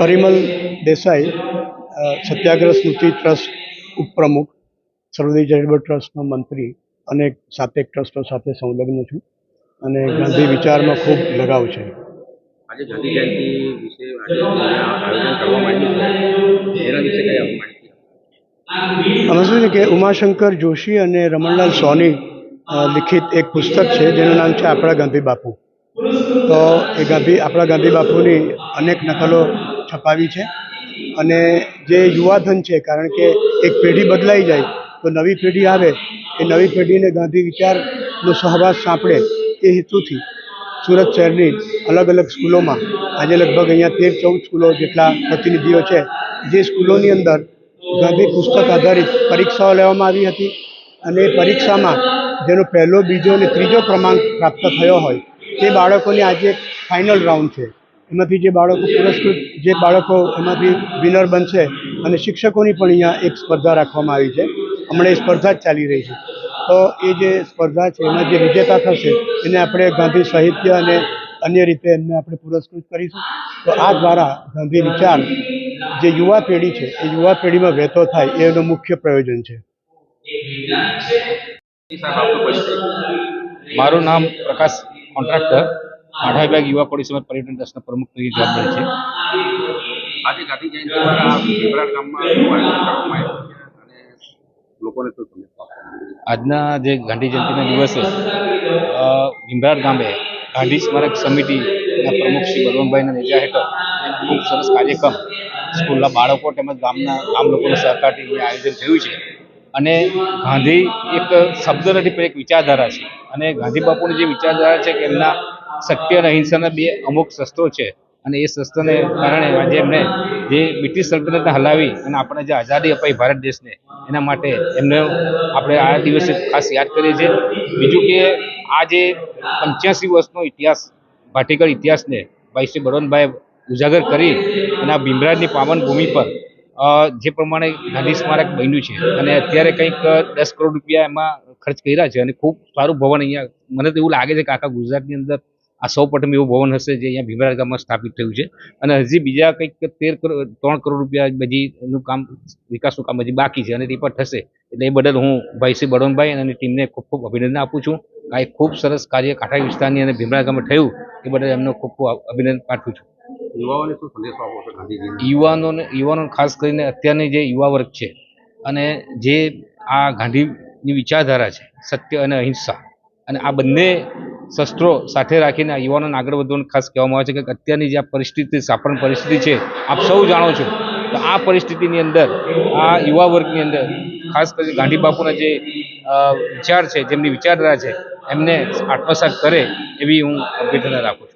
પરિમલ દેસાઈ, સત્યાગ્રહ સ્મૃતિ trust ઉપપ્રમુખ, સર્વોદય charitable ટ્રસ્ટનો મંત્રી અને સાતેક ટ્રસ્ટો સાથે સંલગ્ન છું અને ગાંધી વિચારમાં ખૂબ લગાવ છે. આજે ગાંધી જયંતિ વિશે આયોજન કરવામાં આવ્યું છે, એના વિશે કઈ માહિતી? અમે શું છે કે ઉમાશંકર જોશી અને રમણલાલ સોની લિખિત એક પુસ્તક છે જેનું નામ છે આપણા ગાંધી બાપુ. તો એ આપણા ગાંધી બાપુની અનેક નકલો છપાવી છે અને જે યુવાધન છે, કારણ કે એક પેઢી બદલાઈ જાય તો નવી પેઢી આવે, એ નવી પેઢીને ગાંધી વિચારનો સહવાસ સાંપડે એ હેતુથી સુરત શહેરની અલગ અલગ સ્કૂલોમાં આજે લગભગ અહીંયા 13-14 સ્કૂલો જેટલા પ્રતિનિધિઓ છે, જે સ્કૂલોની અંદર ગાંધી પુસ્તક આધારિત પરીક્ષાઓ લેવામાં આવી હતી અને એ પરીક્ષામાં જેનો પહેલો, બીજો અને ત્રીજો ક્રમાંક પ્રાપ્ત થયો હોય તે બાળકોની આજે ફાઇનલ રાઉન્ડ છે. એમાંથી જે બાળકો એમાંથી વિનર બનશે અને શિક્ષકોની પણ અહીંયા એક સ્પર્ધા રાખવામાં આવી છે. હમણાં એ સ્પર્ધા જ ચાલી રહી છે. તો એ જે સ્પર્ધા છે એમાં જે વિજેતા થશે એને આપણે ગાંધી સાહિત્ય અને અન્ય રીતે એમને આપણે પુરસ્કૃત કરીશું. તો આ દ્વારા ગાંધી વિચાર જે યુવા પેઢી છે એ યુવા પેઢીમાં વહેતો થાય એનું મુખ્ય પ્રયોજન છે. મારું નામ પ્રકાશ કોન્ટ્રાક્ટર, માઢા વિભાગ યુવા કોળી સમાજ પર્યટન ટ્રસ્ટના પ્રમુખ તરીકે જવાબદારી છે. આજે ગાંધી જયંતિ દ્વારા ભીમરાડ ગામમાં કરવામાં આવ્યું છે અને લોકોને શું સંદેશ આપો? આજના જે ગાંધી જયંતિના દિવસે ભીમરાડ ગામે ગાંધી સ્મારક સમિતિના પ્રમુખ શ્રી બળવંતભાઈના નેજા હેઠળ ખૂબ સરસ કાર્યક્રમ સ્કૂલના બાળકો તેમજ ગામ લોકોના સહકારથી આયોજન થયું છે. અને ગાંધી એક શબ્દ નથી પણ એક વિચારધારા છે અને ગાંધી બાપુની જે વિચારધારા છે કે એમના સત્ય અને અહિંસાના બે અમુક શસ્ત્રો છે અને એ શસ્ત્રને કારણે આજે એમને જે બ્રિટિશ સલ્તનતને હલાવી અને આપણે જે આઝાદી અપાઈ ભારત દેશને, એના માટે એમને આપણે આ દિવસે ખાસ યાદ કરીએ છીએ. બીજું કે આ જે 85 વર્ષનો ઇતિહાસ, ભાટીગળ ઇતિહાસને ભાઈ શ્રી બળવંતભાઈ ઉજાગર કરી અને આ ભીમરાડની પાવન ભૂમિ પર જે પ્રમાણે ગાંધી સ્મારક બન્યું છે અને અત્યારે કંઈક 10 કરોડ રૂપિયા એમાં ખર્ચ કર્યા છે અને ખૂબ સારું ભવન અહીંયા, મને તો એવું લાગે છે કે આખા ગુજરાતની અંદર આ સૌ પ્રથમ એવું ભવન હશે જે અહીંયા ભીમરાડ ગામમાં સ્થાપિત થયું છે. અને હજી બીજા કંઈક 3 કરોડ રૂપિયા બધી એનું કામ, વિકાસનું કામ હજી બાકી છે અને તે પણ થશે. એટલે એ બદલ હું ભાઈ શ્રી બળવંતભાઈ અને ટીમને ખૂબ ખૂબ અભિનંદન આપું છું. આ એક ખૂબ સરસ કાર્ય કાંઠા વિસ્તારની અને ભીમરાડ ગામમાં થયું એ બદલ એમનો ખૂબ ખૂબ અભિનંદન પાઠવું છું. યુવાઓને શું સંદેશો આપો છો ગાંધીજી? યુવાનો ખાસ કરીને અત્યારની જે યુવા વર્ગ છે અને જે આ ગાંધીની વિચારધારા છે, સત્ય અને અહિંસા, અને આ બંને શસ્ત્રો સાથે રાખીને આ યુવાનોને આગળ વધવાનું ખાસ કહેવામાં આવે છે કે અત્યારની જે આ પરિસ્થિતિ, સાપણ પરિસ્થિતિ છે, આપ સૌ જાણો છો. તો આ પરિસ્થિતિની અંદર આ યુવા વર્ગની અંદર ખાસ કરીને ગાંધી બાપુના જે વિચાર છે, જેમની વિચારધારા છે, એમને આત્મસાત કરે એવી હું અભ્યર્થના રાખું છું.